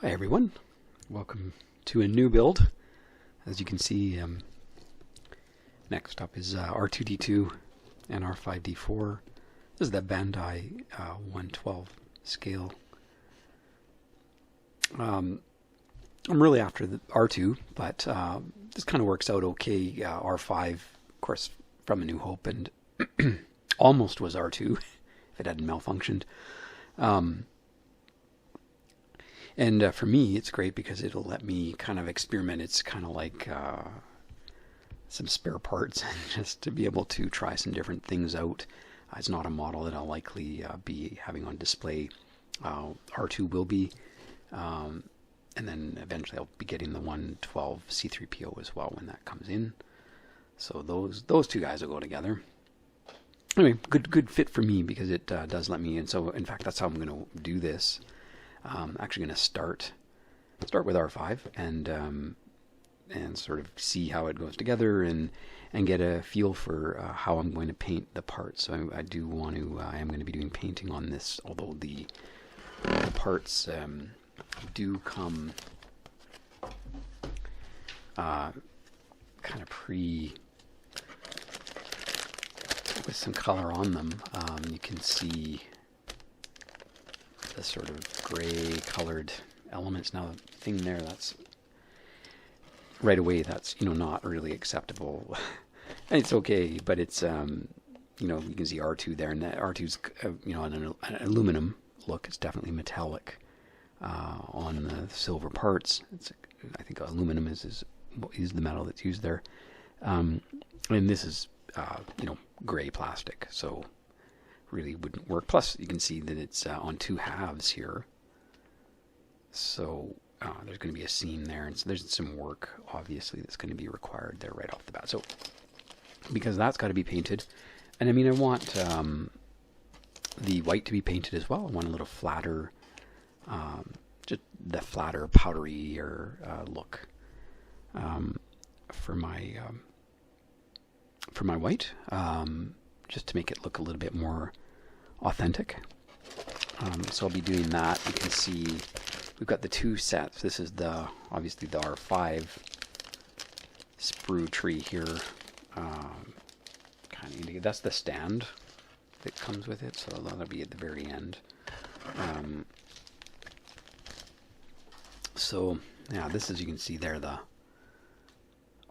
Hi everyone, welcome to a new build. As you can see, next up is R2D2 and R5D4. This is the Bandai 112 scale. I'm really after the R2, but this kind of works out okay. R5, of course, from A New Hope, and almost was R2 if it hadn't malfunctioned. And for me, it's great because it'll let me kind of experiment. It's kind of like some spare parts, just to be able to try some different things out. It's not a model that I'll likely be having on display. R2 will be. And then eventually I'll be getting the 112 C3PO as well when that comes in. So those two guys will go together. Anyway, good fit for me because it does let me. And so, in fact, that's how I'm going to do this. I'm actually going to start with R5 and sort of see how it goes together and get a feel for how I'm going to paint the parts. So I do want to. I am going to be doing painting on this, although the parts do come kind of with some color on them. You can see the sort of gray colored elements. Now the thing there, that's right away, that's not really acceptable. It's okay, but it's you can see R2 there, and that R2's an aluminum look. It's definitely metallic on the silver parts. I think aluminum is the metal that's used there, and this is gray plastic, so really wouldn't work. Plus, you can see that it's on two halves here, so there's going to be a seam there, and so there's some work, obviously, that's going to be required there right off the bat. So, because that's got to be painted, and I want the white to be painted as well. I want a little flatter, just the flatter, powdery look for my white. Just to make it look a little bit more authentic. So I'll be doing that. You can see we've got the two sets. This is obviously the R5 sprue tree here. That's the stand that comes with it, so that'll be at the very end. So yeah, this is, you can see there, the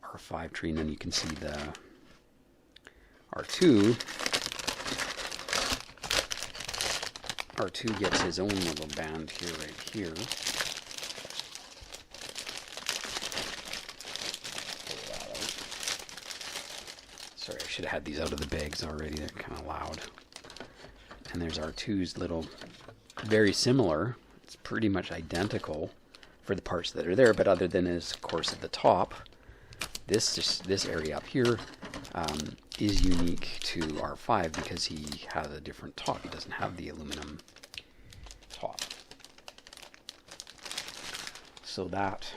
R5 tree, and then you can see the R2 gets his own little band here, right here. Sorry, I should have had these out of the bags already. They're kind of loud. And there's R2's little, very similar. It's pretty much identical for the parts that are there, but other than, of course, at the top, this area up here is unique to R5 because he has a different top. He doesn't have the aluminum top. So that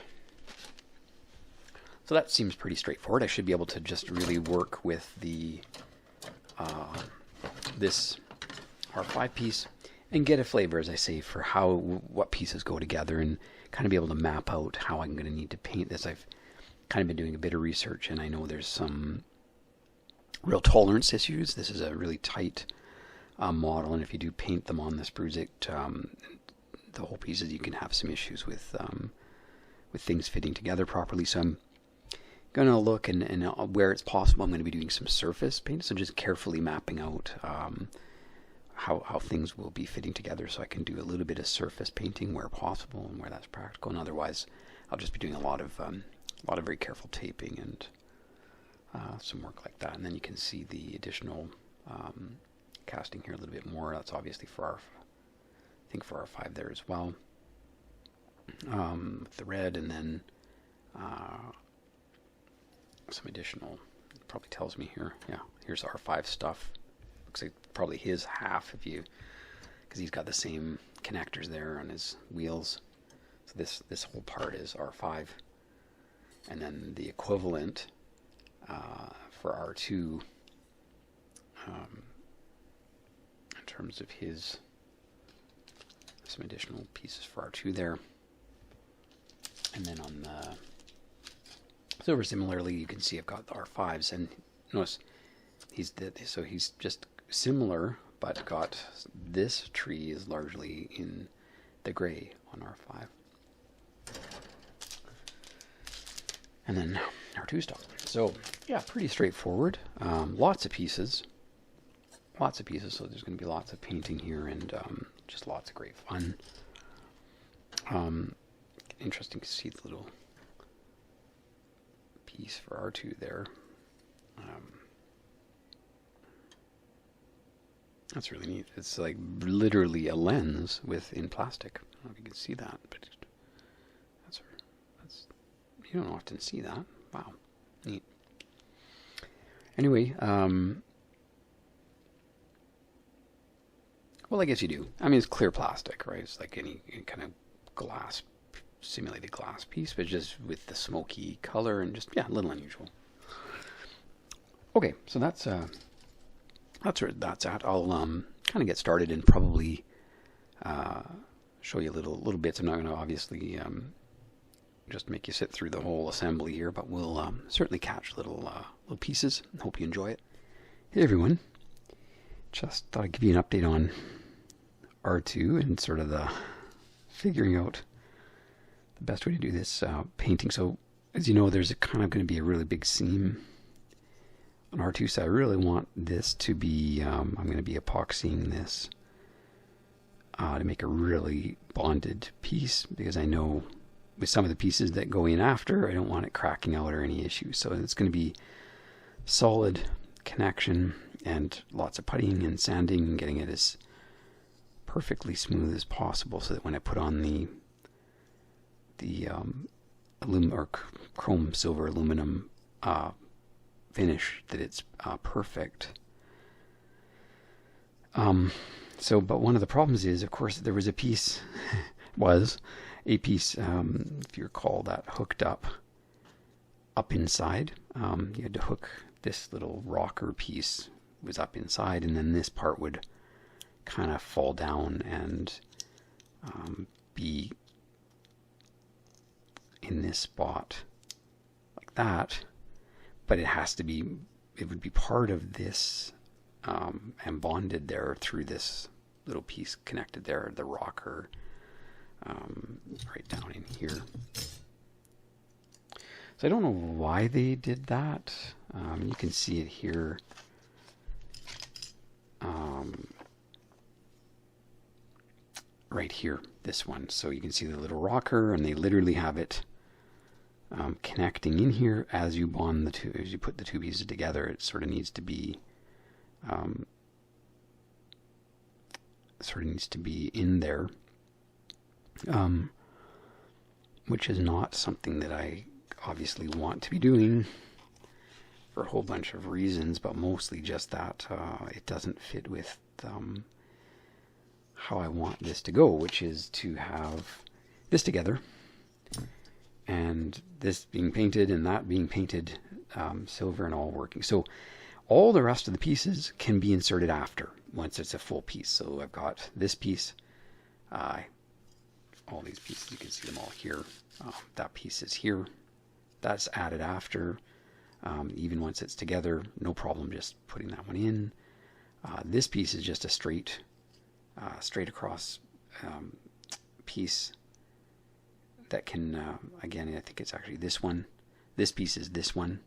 seems pretty straightforward. I should be able to just really work with the this R5 piece and get a flavor, as I say, for what pieces go together, and kind of be able to map out how I'm going to need to paint this. I've kind of been doing a bit of research, and I know there's some real tolerance issues. This is a really tight model, and if you do paint them on this sprues, the whole pieces, you can have some issues with things fitting together properly. So I'm going to look, and where it's possible, I'm going to be doing some surface paint, so just carefully mapping out how things will be fitting together, so I can do a little bit of surface painting where possible and where that's practical, and otherwise I'll just be doing a lot of very careful taping and some work like that. And then you can see the additional casting here a little bit more. That's obviously for for R5 there as well. With the red, and then some additional, it probably tells me here. Yeah, here's R5 stuff. Looks like probably his half, because he's got the same connectors there on his wheels. So this whole part is R5, and then the equivalent for R2 in terms of his some additional pieces for R2 there. And then on the silver, similarly, you can see I've got the R5s, and notice he's just similar, but got this tree is largely in the gray on R5. And then R2 stock. So yeah, pretty straightforward. Lots of pieces. So there's going to be lots of painting here, and just lots of great fun. Interesting to see the little piece for R2 there. That's really neat. It's like literally a lens in plastic. I don't know if you can see that, but that's you don't often see that. Wow, neat. Anyway, well, I guess you do. I mean, it's clear plastic, right? It's like any kind of glass, simulated glass piece, but just with the smoky color and just, yeah, a little unusual. Okay, so that's where that's at. I'll kind of get started and probably show you little bits. I'm not going to obviously just make you sit through the whole assembly here, but we'll certainly catch little pieces. Hope you enjoy it. Hey everyone, just thought I'd give you an update on R2 and sort of the figuring out the best way to do this painting. So as you know, there's kind of going to be a really big seam on R2, so I really want this to be, I'm going to be epoxying this to make a really bonded piece, because I know with some of the pieces that go in after, I don't want it cracking out or any issues. So it's going to be solid connection and lots of puttying and sanding and getting it as perfectly smooth as possible, so that when I put on the chrome silver aluminum finish, that it's perfect. But one of the problems is, of course, there was a piece if you recall, that hooked up inside. You had to hook this little rocker piece was up inside, and then this part would kind of fall down and be in this spot like that. But it would be part of this and bonded there through this little piece connected there, the rocker, right down in here. So I don't know why they did that. You can see it here. Right here, this one. So you can see the little rocker, and they literally have it connecting in here as you bond the two. As you put the two pieces together, it sort of needs to be in there, which is not something that I obviously want to be doing for a whole bunch of reasons, but mostly just that it doesn't fit with how I want this to go, which is to have this together and this being painted and that being painted silver and all working. So all the rest of the pieces can be inserted after, once it's a full piece. So I've got this piece, all these pieces, you can see them all here. That piece is here. That's added after. Even once it's together, no problem just putting that one in. This piece is just a straight across piece that can, again, I think it's actually this one. This piece is this one.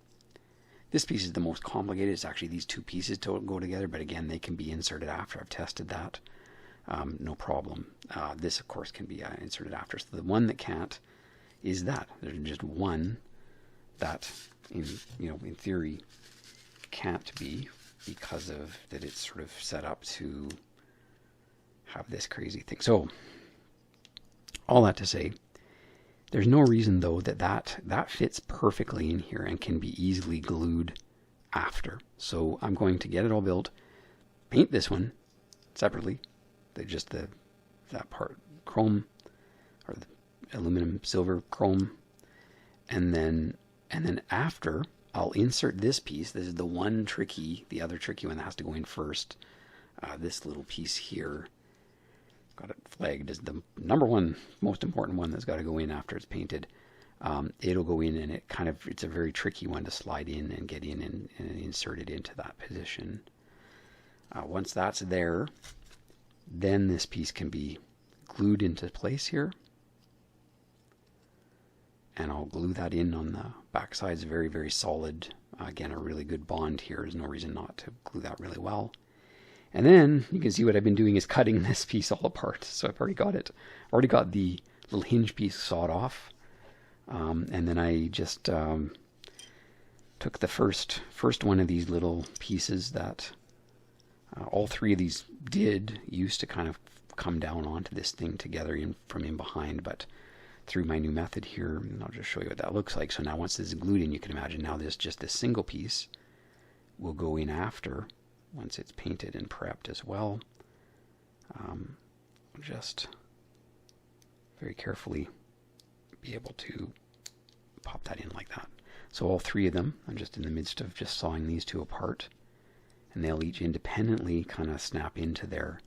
This piece is the most complicated. It's actually these two pieces to go together, but again, they can be inserted after. I've tested that. No problem. This, of course, can be inserted after. So the one that can't is that. There's just one that, in theory, can't be, because of that it's sort of set up to have this crazy thing. So, all that to say, there's no reason, though, that fits perfectly in here and can be easily glued after. So I'm going to get it all built, paint this one separately, that part chrome, or the aluminum silver chrome, and then after I'll insert this piece. This is the other tricky one that has to go in first. This little piece here, got it flagged as the number one most important one that's got to go in after it's painted. it'll go in, and it's a very tricky one to slide in and get in and insert it into that position. Once that's there, then this piece can be glued into place here. And I'll glue that in on the back side. It's very, very solid. Again, a really good bond here. There's no reason not to glue that really well. And then you can see what I've been doing is cutting this piece all apart. So I've already got it. Already got the little hinge piece sawed off. And then I just took the first one of these little pieces that all three of these used to kind of come down onto this thing together from in behind, but through my new method here, and I'll just show you what that looks like. So now once this is glued in, you can imagine now this single piece will go in after, once it's painted and prepped as well. Just very carefully be able to pop that in like that. So all three of them, I'm just in the midst of just sawing these two apart, and they'll each independently kind of snap into there.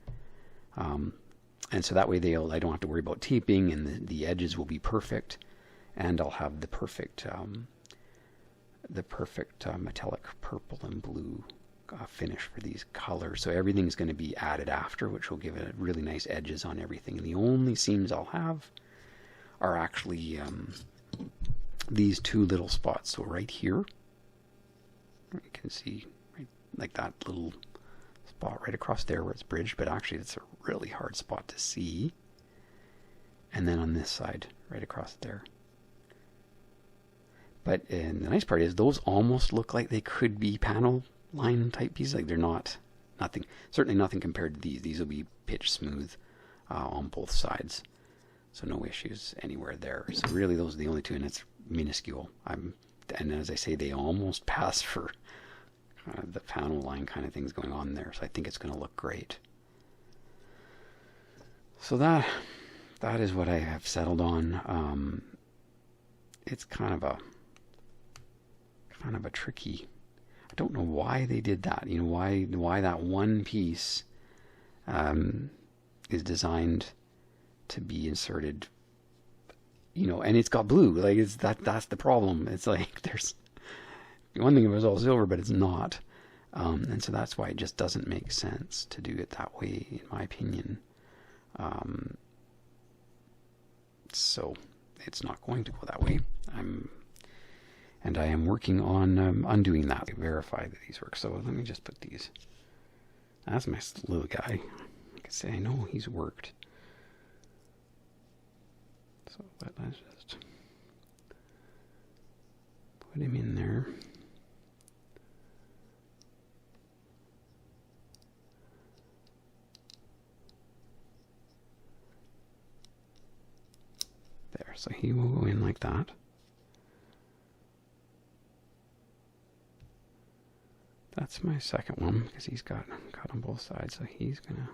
And so that way I don't have to worry about taping, and the edges will be perfect, and I'll have the perfect metallic purple and blue finish for these colors. So everything's going to be added after, which will give it really nice edges on everything. And the only seams I'll have are actually these two little spots. So right here, you can see right, like that little spot right across there where it's bridged, but actually it's a really hard spot to see. And then on this side, right across there. But the nice part is those almost look like they could be panel line type pieces. Like they're certainly nothing compared to these. These will be pitch smooth on both sides. So no issues anywhere there. So really those are the only two, and it's minuscule. And as I say, they almost pass for the panel line kind of things going on there. So I think it's going to look great. So that is what I have settled on. It's kind of a tricky. I don't know why they did that. You know, why that one piece is designed to be inserted. You know, and it's got blue. Like that's the problem. It's like there's one thing, it was all silver, but it's not. And so that's why it just doesn't make sense to do it that way, in my opinion. So it's not going to go that way. I am working on undoing that to verify that these work. So let me just put these. That's my little guy. I can say I know he's worked. So let's just put him in there. There, so he will go in like that. That's my second one, because he's got cut on both sides, so he's gonna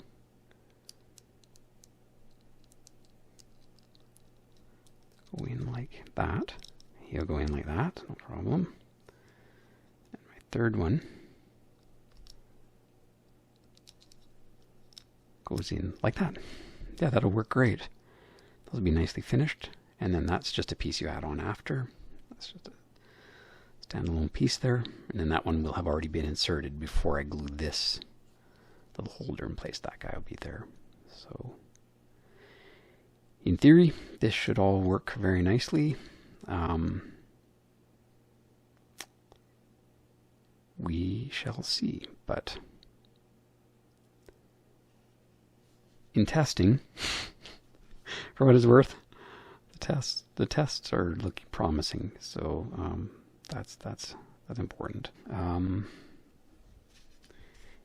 go in like that. He'll go in like that, no problem. And my third one goes in like that. Yeah, that'll work great. Those will be nicely finished, and then that's just a piece you add on after. That's just a standalone piece there, and then that one will have already been inserted before I glue this little holder in place. That guy will be there. So in theory, this should all work very nicely. We shall see, but in testing, for what it's worth, the tests are looking promising. So that's important. I'm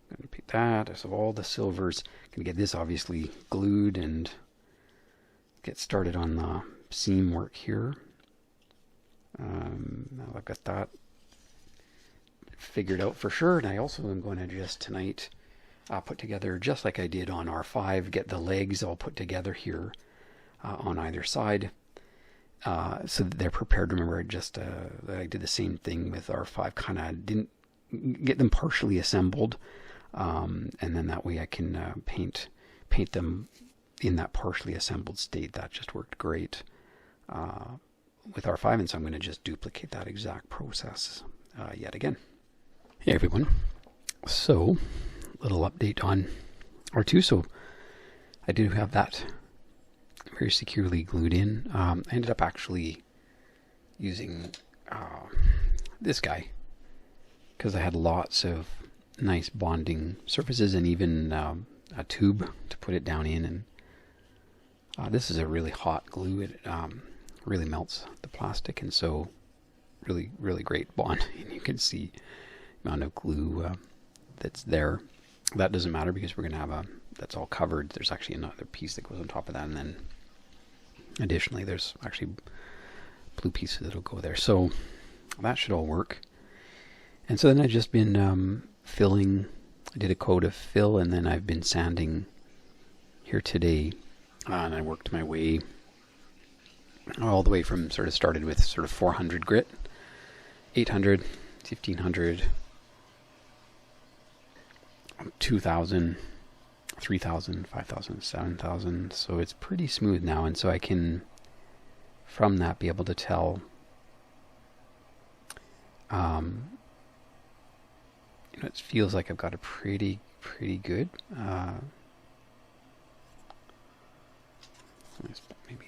going to pick that. So all the silvers, going to get this obviously glued and get started on the seam work here. Now I've got that figured out for sure, and I also am going to just tonight put together, just like I did on R5, get the legs all put together here on either side. So that they're prepared. Remember, I did the same thing with R5, kind of didn't get them partially assembled, and then that way I can paint them in that partially assembled state. That just worked great. with R5, and so I'm going to just duplicate that exact process yet again. Hey everyone, so little update on R2. So I do have that very securely glued in. I ended up actually using this guy because I had lots of nice bonding surfaces and even a tube to put it down in, and this is a really hot glue. It really melts the plastic, and so really great bond. And you can see the amount of glue that's there. That doesn't matter because we're going to have that's all covered. There's actually another piece that goes on top of that, and then additionally there's actually blue pieces that'll go there. So that should all work. And so then I've just been filling. I did a coat of fill, and then I've been sanding here today, and I worked my way all the way from started with 400 grit, 800, 1500, 2000, 3000, 5000, 7000. So it's pretty smooth now, and so I can from that be able to tell it feels like I've got a pretty good maybe.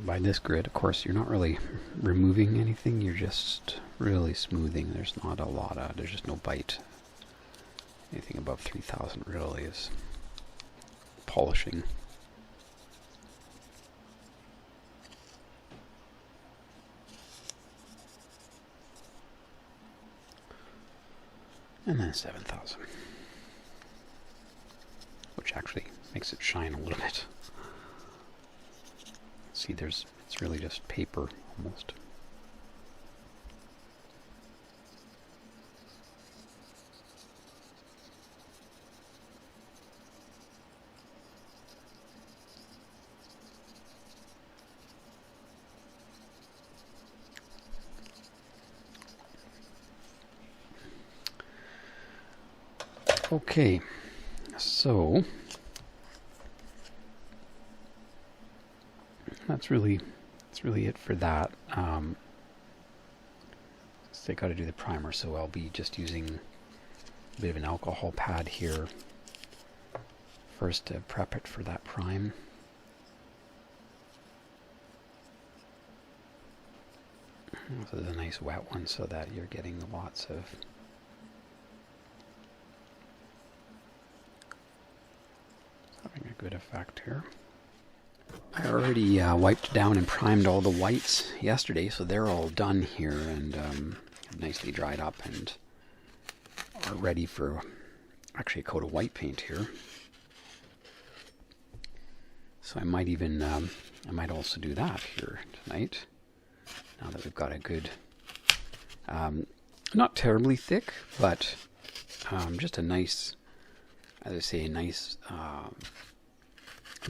By this grid, of course, you're not really removing anything, you're just really smoothing. There's not a lot of, there's just no bite. Anything above 3000 really is polishing. And then 7000, which actually makes it shine a little bit. See, it's really just paper almost. Okay, so that's really it for that. So I got to do the primer, so I'll be just using a bit of an alcohol pad here first to prep it for that prime. This is a nice wet one so that you're getting lots of having a good effect here. I already wiped down and primed all the whites yesterday, so they're all done here and nicely dried up and are ready for actually a coat of white paint here. So I might even, I might also do that here tonight, now that we've got a good, not terribly thick, but just a nice, as I say, a nice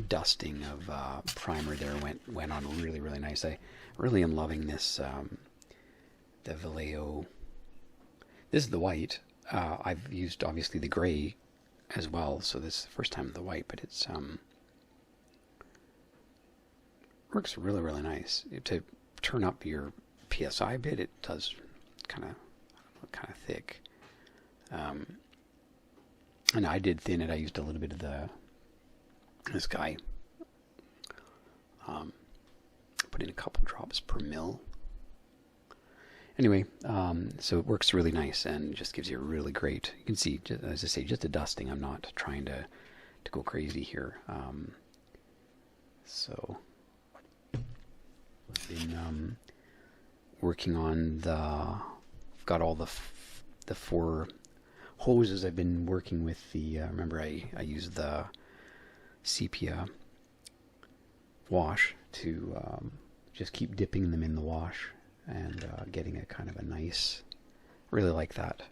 dusting of primer there went on really nice. I really am loving this the Vallejo. This is the white. I've used obviously the gray as well, so this is the first time the white, but it's works really nice. To turn up your PSI a bit, it does kind of thick. And I did thin it. I used a little bit of this guy. Put in a couple drops per mil. Anyway, so it works really nice and just gives you a really great, you can see, just, as I say, just a dusting. I'm not trying to go crazy here. So I've been working on got all the 4 hoses. I've been working with the, remember I used the sepia wash to just keep dipping them in the wash and getting a kind of a nice, really like that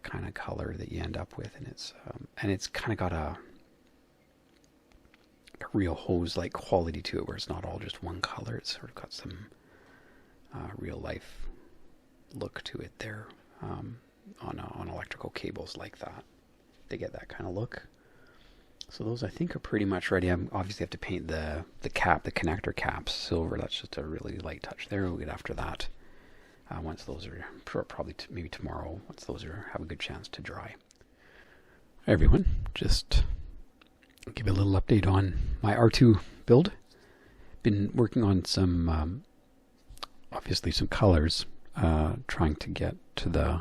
kind of color that you end up with, and it's kind of got a real hose-like quality to it, where it's not all just one color. It's sort of got some real life look to it there on electrical cables like that. They get that kind of look. So those I think are pretty much ready. I obviously have to paint the connector caps silver. That's just a really light touch there. We'll get after that once those are probably maybe tomorrow. Once those have a good chance to dry. Hi everyone, just give a little update on my R2 build. Been working on some obviously some colors, trying to get to the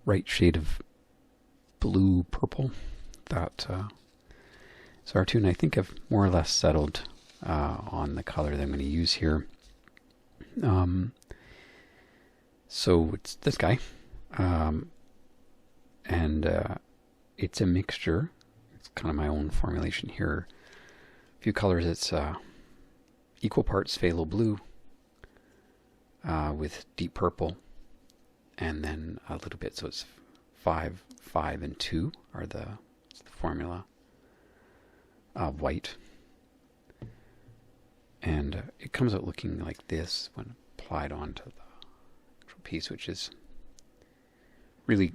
right shade of blue purple. That is R2, and I think I've more or less settled on the color that I'm going to use here. So it's this guy, and it's a mixture. It's kind of my own formulation here. A few colors. It's equal parts phthalo blue with deep purple, and then a little bit. So it's 5, 5, and 2 are the formula. White, and it comes out looking like this when applied onto the actual piece, which is really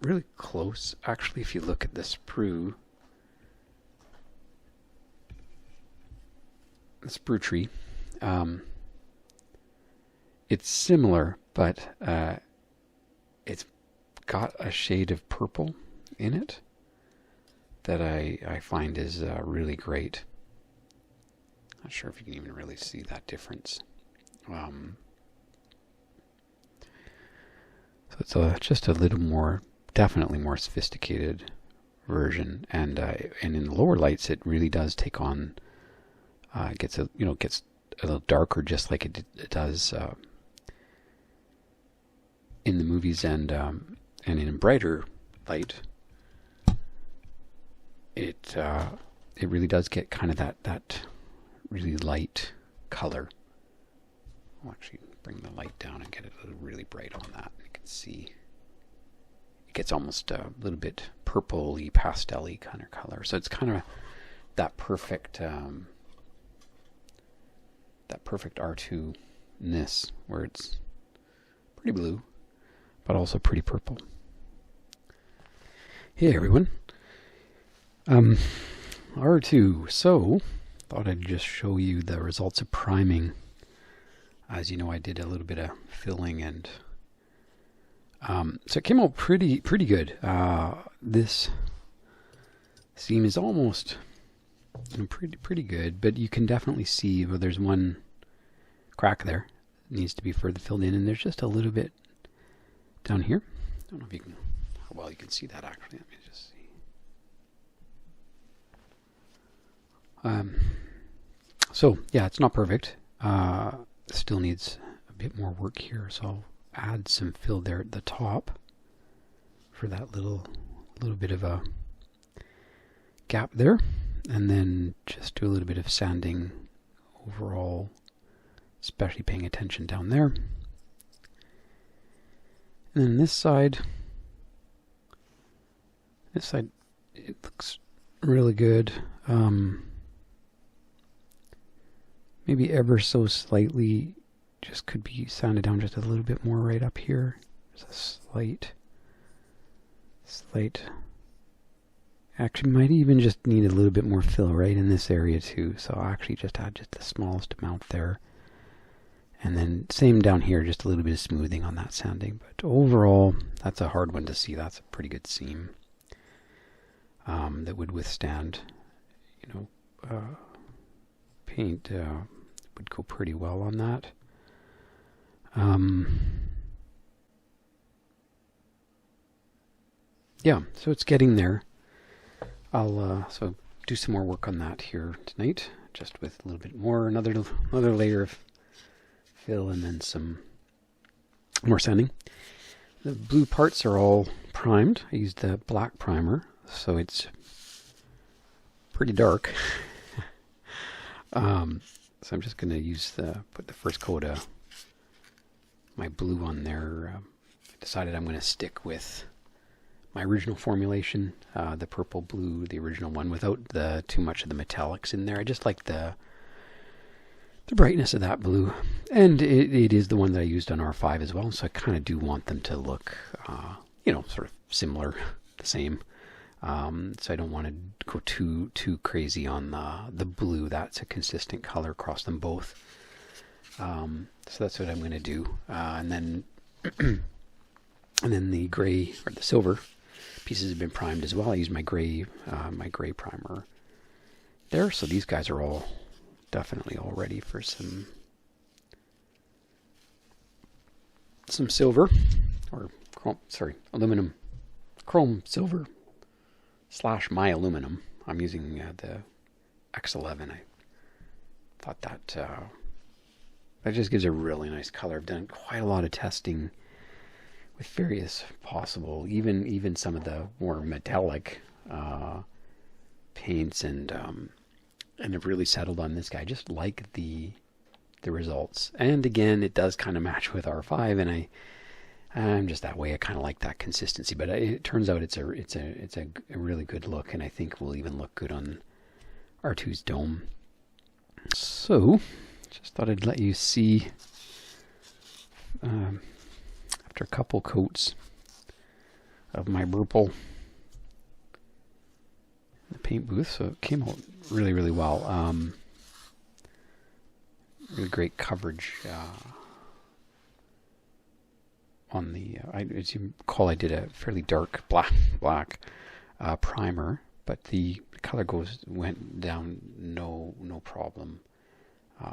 really close. Actually, if you look at the sprue tree, it's similar, but it's got a shade of purple in it that I find is really great. Not sure if you can even really see that difference. So it's just a little more, definitely more sophisticated version, and in the lower lights it really does take on. Gets a little darker, just like it does in the movies, and in brighter light, it really does get kind of that really light color. I'll actually bring the light down and get it a little really bright on that. You can see it gets almost a little bit purpley, pastel-y kind of color. So it's kind of that perfect R2-ness, where it's pretty blue, but also pretty purple. Hey everyone. R2. So, thought I'd just show you the results of priming. As you know, I did a little bit of filling, and so it came out pretty good. This seam is almost pretty good, but you can definitely see where there's one crack there. It needs to be further filled in, and there's just a little bit down here. I don't know if you can, how well you can see that actually. Let me just see. So yeah, it's not perfect. Still needs a bit more work here, so I'll add some fill there at the top for that little bit of a gap there, and then just do a little bit of sanding overall, especially paying attention down there. And then this side it looks really good. Maybe ever so slightly, just could be sanded down just a little bit more right up here. There's a slight, actually might even just need a little bit more fill right in this area too. So I'll actually just add just the smallest amount there. And then same down here, just a little bit of smoothing on that sanding. But overall, that's a hard one to see. That's a pretty good seam that would withstand, paint would go pretty well on that. Yeah, so it's getting there. I'll so do some more work on that here tonight, just with a little bit more, another layer of fill, and then some more sanding. The blue parts are all primed. I used the black primer, so it's pretty dark. So I'm just going to use put the first coat of my blue on there. I decided I'm going to stick with my original formulation, the purple blue, the original one, without too much of the metallics in there. I just like the brightness of that blue, and it is the one that I used on R5 as well. So I kind of do want them to look, sort of similar, the same. So I don't want to go too crazy on the blue. That's a consistent color across them both. So that's what I'm going to do, and then the gray or the silver pieces have been primed as well. I use my gray primer there. So these guys are all definitely all ready for some silver, or aluminum, chrome silver / my aluminum. I'm using the X11. I thought that just gives a really nice color. I've done quite a lot of testing with various possible, even some of the more metallic paints, and have really settled on this guy. I just like the results, and again, it does kind of match with R5, and I'm just that way. I kind of like that consistency, but it turns out it's a really good look, and I think will even look good on R2's dome. So just thought I'd let you see after a couple coats of my purple in the paint booth. So it came out really, really well. Really great coverage on the, as you recall, I did a fairly dark black primer, but the color went down no problem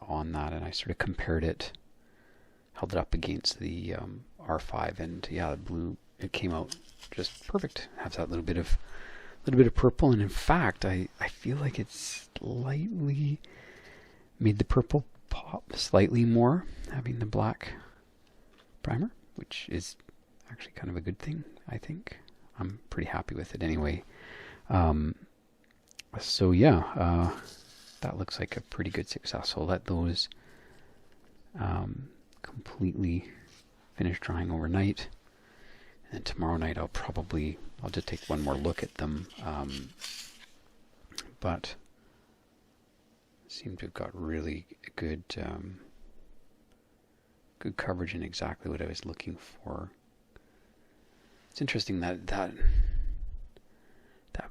on that, and I sort of compared it, held it up against the R5, and the blue, it came out just perfect. Has that little bit of purple, and in fact, I feel like it's slightly made the purple pop slightly more, having the black primer, which is actually kind of a good thing, I think. I'm pretty happy with it anyway. So yeah, that looks like a pretty good success. So I'll let those completely finish drying overnight, and then tomorrow night I'll just take one more look at them, but seem to have got really good coverage and exactly what I was looking for. It's interesting that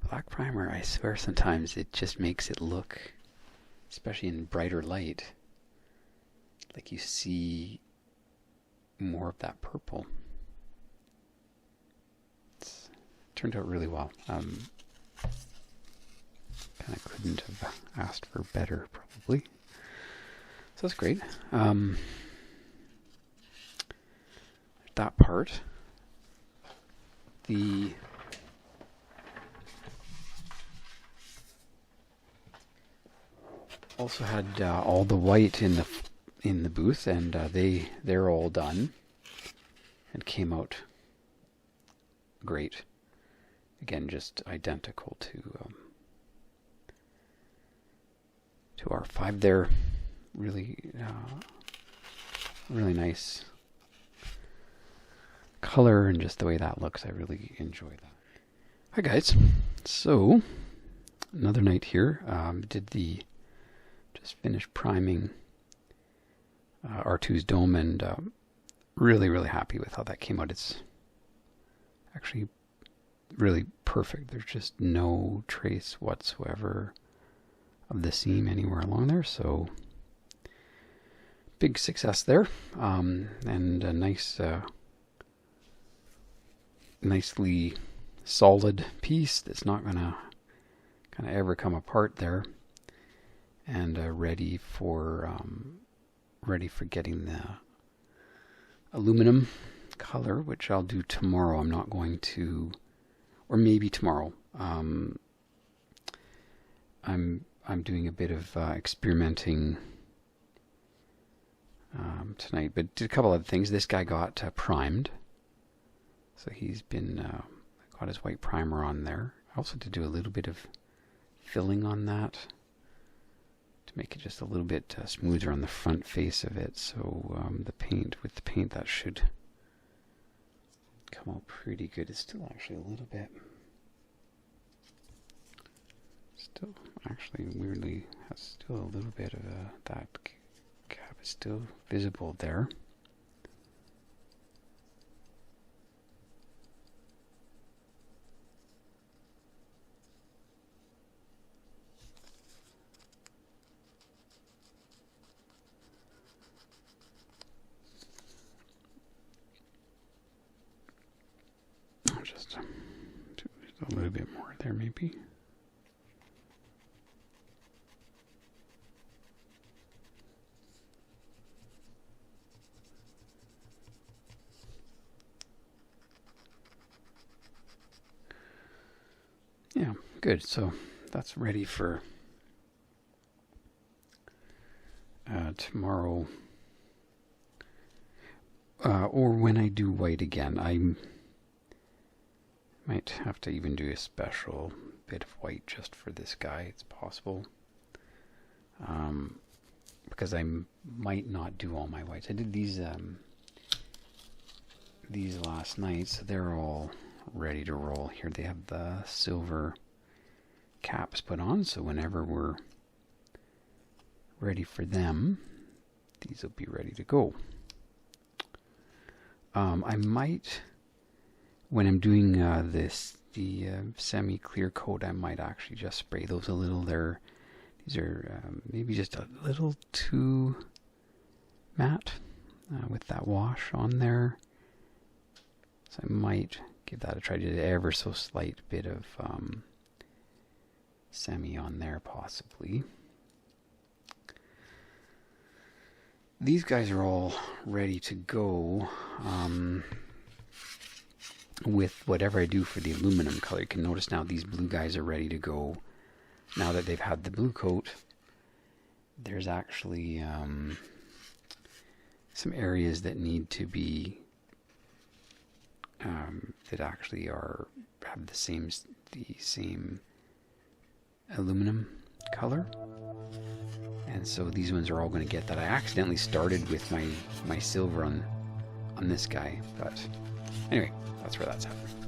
black primer, I swear sometimes it just makes it look, especially in brighter light, like you see more of that purple. It turned out really well. Kind of couldn't have asked for better, probably. So that's great. That part. The also had all the white in the booth, and they're all done and came out great. Again, just identical to R5 there. Really nice color, and just the way that looks, I really enjoy that. Hi guys, so another night here. Just finished priming R2's dome, and really happy with how that came out. It's actually really perfect. There's just no trace whatsoever of the seam anywhere along there, so big success there, and a nicely solid piece that's not gonna kind of ever come apart there, and ready for getting the aluminum color, which I'll do tomorrow. I'm not going to, or maybe tomorrow. I'm doing a bit of experimenting tonight, but did a couple other things. This guy got primed, so he's been got his white primer on there. I also did do a little bit of filling on that to make it just a little bit smoother on the front face of it. So the paint that should come out pretty good. It's still actually a little bit, still actually weirdly has still a little bit of that cap is still visible there. Just a little bit more there, maybe. Yeah, good. So that's ready for tomorrow, or when I do white again. I might have to even do a special bit of white just for this guy. It's possible. Because I might not do all my whites. I did these last night, so they're all ready to roll. Here they have the silver caps put on, so whenever we're ready for them, these will be ready to go. I might, when I'm doing the semi-clear coat, I might actually just spray those a little. These are maybe just a little too matte with that wash on there. So I might give that a try. Did an ever so slight bit of semi on there, possibly. These guys are all ready to go with whatever I do for the aluminum color. You can notice now these blue guys are ready to go. Now that they've had the blue coat, there's actually some areas that need to be that actually have the same aluminum color, and so these ones are all going to get that. I accidentally started with my silver on this guy, but anyway, that's where that's happening.